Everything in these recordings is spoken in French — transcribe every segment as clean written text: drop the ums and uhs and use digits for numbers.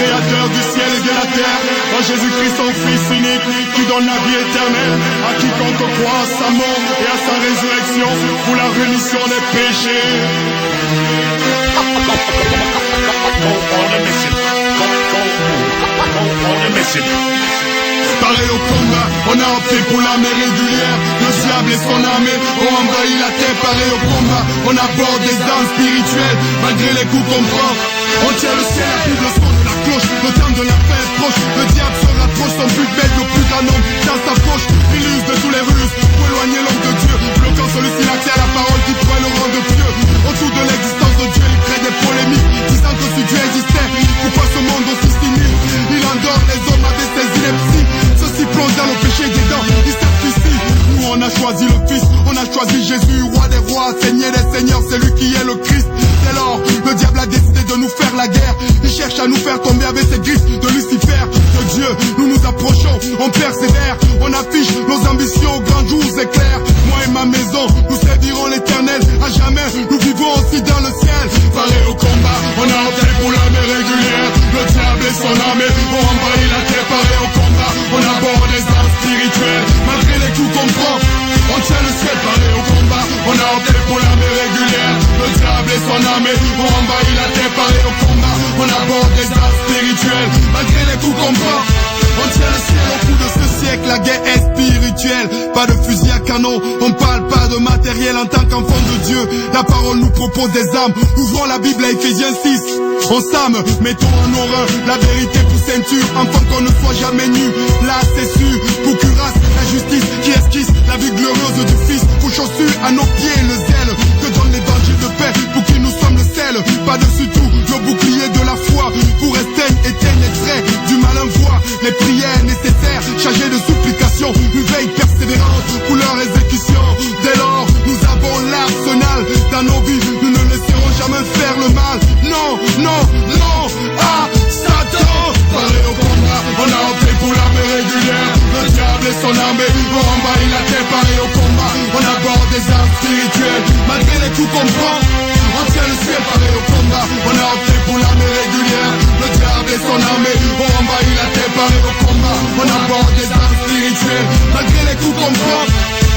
créateur du ciel et de la terre, en Jésus-Christ son Fils unique, qui donne la vie éternelle à quiconque croit à sa mort et à sa résurrection pour la rémission des péchés. Pareil au combat, on a opté pour la mer régulière. Le diable et son armée ont envahi la terre. Pareil au combat, on aborde des armes spirituelles. Malgré les coups qu'on prend, on tient le ciel à plus de son de la cloche. Le temps de la fin est proche. Le diable se rapproche, son but bête, le plus grand nombre dans sa poche. Il use de tous les ruses pour éloigner l'homme de Dieu, bloquant celui-ci l'accès à la parole qui pourrait le rendre pieux. Autour de l'existence de Dieu, il crée des polémiques, disant que si Dieu existait, pourquoi ce monde aussi cynique? Il endort les hommes avec ses inepties. Ceux-ci plongent dans le péché des dents, ils sacrifient. Nous on a choisi le Fils, on a choisi Jésus, roi des rois, seigneur des seigneurs, c'est lui qui est le Christ. Dès lors, le diable a décidé de nous faire la guerre. Il cherche à nous faire tomber avec ses griffes de Lucifer. De Dieu, nous nous approchons, on persévère. On affiche nos ambitions, grands jours éclairs. Moi et ma maison, nous servirons l'éternel. À jamais, nous vivons aussi dans le ciel. Pareil au combat, on a opté pour l'armée régulière. Le diable et son armée ont envahi la terre. Pareil au combat, on aborde des armes spirituelles. Malgré les coups qu'on prend, on tient le ciel. Pareil au combat, on a opté pour l'armée régulière. Le diable et son armée ont envahi la terre. Pareil au combat, on aborde des armes spirituelles. Malgré les coups qu'on prend, on tient le ciel. Au bout de ce siècle, la guerre est spirituelle. Pas de fusil à canon, on parle pas de matériel. En tant qu'enfant de Dieu, la parole nous propose des armes. Ouvrons la Bible à Ephésiens 6. On s'arme, mettons en horreur la vérité pour ceinture, afin qu'on ne soit jamais nu. Là c'est sûr, pour cuirasse, la justice qui esquisse la vie glorieuse du Fils. Pour chaussures à nos pieds le zèle que donne l'évangile de paix, pour qui nous sommes le sel. Par-dessus tout, le bouclier de la foi, pour restreigne, éteigne, extrait du malin voix. Les prières nécessaires, chargées de supplications, une veille persévérante pour leur exécution. Dès lors, nous avons l'arsenal dans nos vies, nous ne laisserons jamais faire le mal. Non, non, non, à Satan. Pareil au combat, on a opté pour l'armée régulière. Le diable et son armée ont envahi la terre. Pareil au combat, on aborde des armes spirituelles. Malgré les coups qu'on prend, on tient le ciel. Pareil au combat, on a opté pour l'armée régulière. Le diable et son armée ont envahi la terre. Pareil au combat, on aborde des armes spirituelles. Malgré les coups qu'on prend,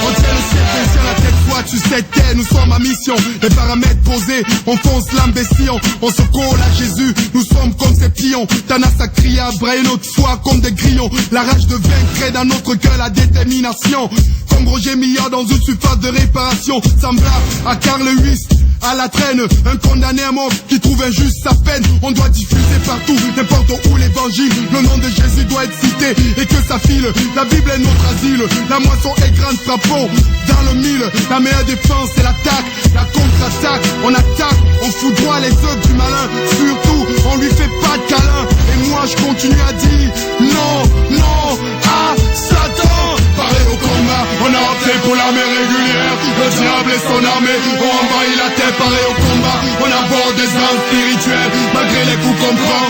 on tient le ciel, sur la tête fois tu sais t'es, nous sommes à mission. Les paramètres posés, on fonce l'imbécile. On se colle à Jésus, nous sommes comme ces pions. Thanas a crié à brailler notre foi comme des grillons. La rage de vaincre crée dans notre cœur la détermination. Comme Roger Millard dans une surface de réparation. Semblable à Carl Lewis, à la traîne, un condamné à mort qui trouve injuste sa peine. On doit diffuser partout, n'importe où l'évangile. Le nom de Jésus doit être cité et que ça file. La Bible est notre asile, la moisson est grande, frappons dans le mille. La meilleure défense c'est l'attaque, la contre-attaque. On attaque, on foudroie les œuvres du malin. Surtout, on lui fait pas de câlin. Et moi je continue à dire non, non, à Satan. Pareil au combat, on a opté pour l'armée régulière. Le diable et son armée ont envahi la terre. Pareil au combat, on aborde des armes spirituelles. Malgré les coups qu'on prend,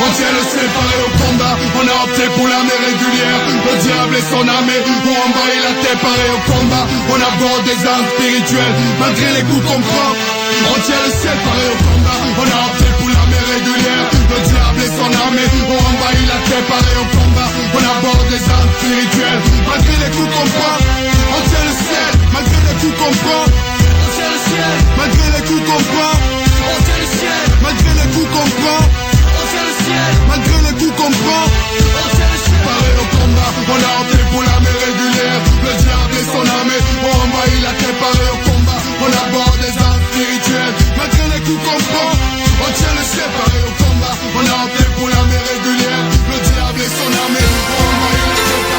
on tient le ciel. Pareil au combat, on a opté pour l'armée régulière. Le diable et son armée ont envahi la terre. Pareil au combat, on aborde des armes spirituelles. Malgré les coups qu'on prend, on tient le ciel. Pareil au combat, on a opté pour l'armée régulière. Le diable et son armée ont envahi la terre. Pareil au combat, on aborde des armes spirituelles. Malgré les coups qu'on prend, on tient le ciel. Malgré les coups qu'on prend, on tient le ciel. Malgré les coups qu'on prend, on tient le ciel. Malgré les coups qu'on prend, on tient le ciel. Malgré les coups qu'on prend, on tient le ciel. Pareil au combat, on a opté pour l'armée régulière. Le diable et son armée ont envahi la terre. Pareil au combat, on aborde des armes spirituelles. Malgré les coups qu'on prend, on tient le ciel. Pareil au combat, on a opté pour l'armée régulière. Le diable et son armée ont envahi la terre.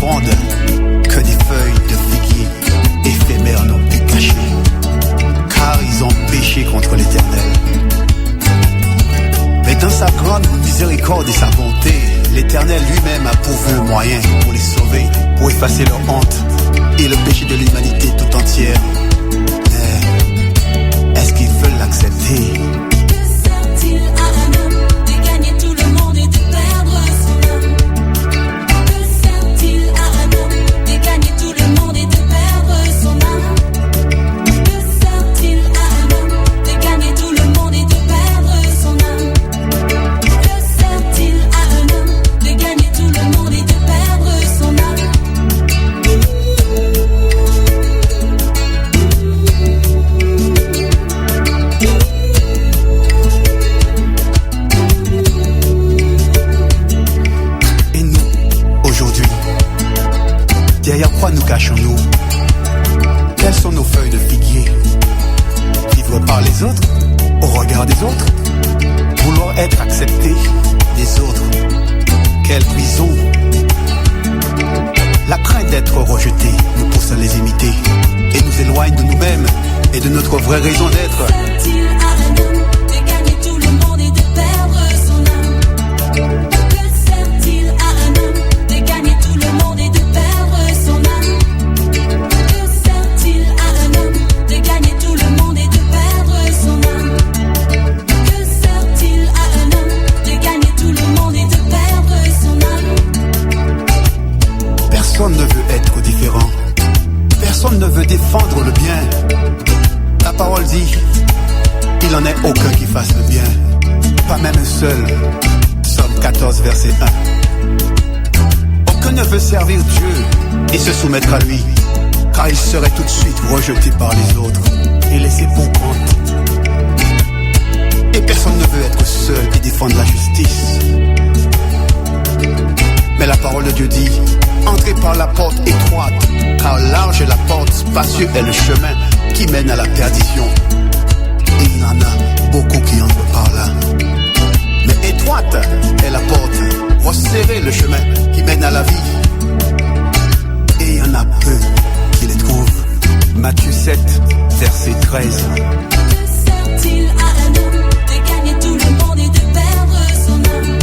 profonde que des feuilles de figuier éphémères n'ont pu cacher, car ils ont péché contre l'Éternel. Mais dans sa grande miséricorde et sa bonté, l'Éternel lui-même a pourvu un moyen pour les sauver, pour effacer leur honte et le péché de l'humanité tout entière. Mais est-ce qu'ils veulent l'accepter? Que sert-il à un homme de gagner tout le monde et de perdre son âme? Que sert-il à un homme de gagner tout le monde et de perdre son âme? Que sert-il à un homme de gagner tout le monde et de perdre son âme? Que sert-il à un homme de gagner tout le monde et de perdre son âme? Et nous, aujourd'hui, derrière quoi nous cachons-nous? Quelles sont nos feuilles de figuier? Vivre par les autres, au regard des autres? Vouloir être accepté des autres? Quelle prison! La crainte d'être rejeté nous pousse à les imiter et nous éloigne de nous-mêmes et de notre vraie raison d'être. Que sert-il à un homme de gagner tout le monde et de perdre son âme? Que sert-il à un homme de gagner tout le monde et de perdre son âme? Que sert-il à un homme de gagner tout le monde et de perdre son âme? Que sert-il à un homme de gagner tout le monde et de perdre son âme? Personne ne veut être différent. Personne ne veut défendre le bien. La parole dit, il n'en est aucun qui fasse le bien. Pas même un seul. Psaume 14, verset 1. Aucun ne veut servir Dieu et se soumettre à lui, car il serait tout de suite rejeté par les autres et laissé pour compte. Et personne ne veut être seul et défendre la justice. Mais la parole de Dieu dit, entrez par la porte étroite, car large est la porte, spacieux est le chemin qui mène à la perdition. Et il y en a beaucoup qui entrent par là. Mais étroite est la porte, resserrez le chemin qui mène à la vie. Et il y en a peu qui les trouvent. Matthieu 7, verset 13. Que sert-il à un homme de gagner tout le monde et de perdre son âme?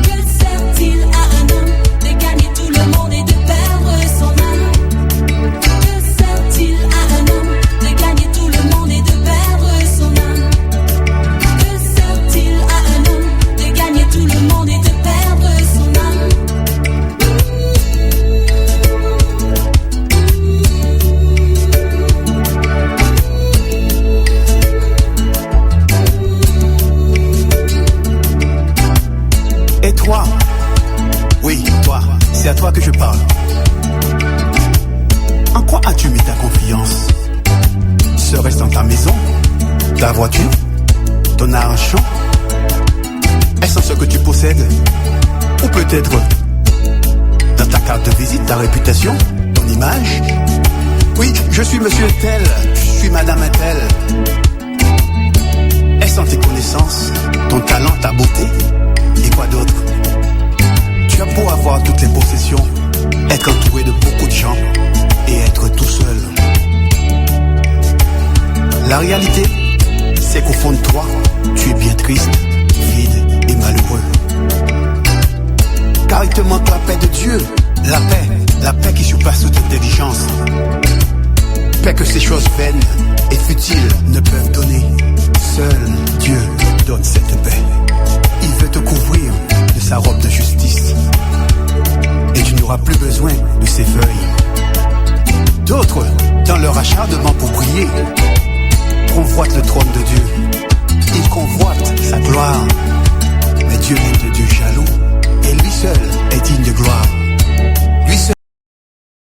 Que sert-il à un homme de gagner tout le monde et de perdre son âme? Que sert-il à un homme de gagner tout le monde et de perdre son âme? Que sert-il à un homme de gagner tout le monde et de perdre son âme? Et toi? Oui, toi, c'est à toi que je parle. En quoi as-tu mis ta confiance? Serait-ce dans ta maison, ta voiture, ton argent? Est-ce en ce que tu possèdes? Ou peut-être dans ta carte de visite, ta réputation, ton image? Oui, je suis monsieur tel, je suis madame tel. Est-ce en tes connaissances, ton talent, ta beauté? Et quoi d'autre? Tu as beau avoir toutes les possessions, être entouré de beaucoup de gens et être tout seul. La réalité, c'est qu'au fond de toi, tu es bien triste, vide et malheureux. Car il te manque la paix de Dieu, la paix qui surpasse toute intelligence. Paix que ces choses vaines et futiles ne peuvent donner. Seul Dieu donne cette paix. Il veut te couvrir de sa robe de justice. Et tu n'auras plus besoin de ses feuilles. D'autres, dans leur acharnement pour prier, convoitent le trône de Dieu. Ils convoitent sa gloire. Mais Dieu est de Dieu jaloux. Et lui seul est digne de gloire.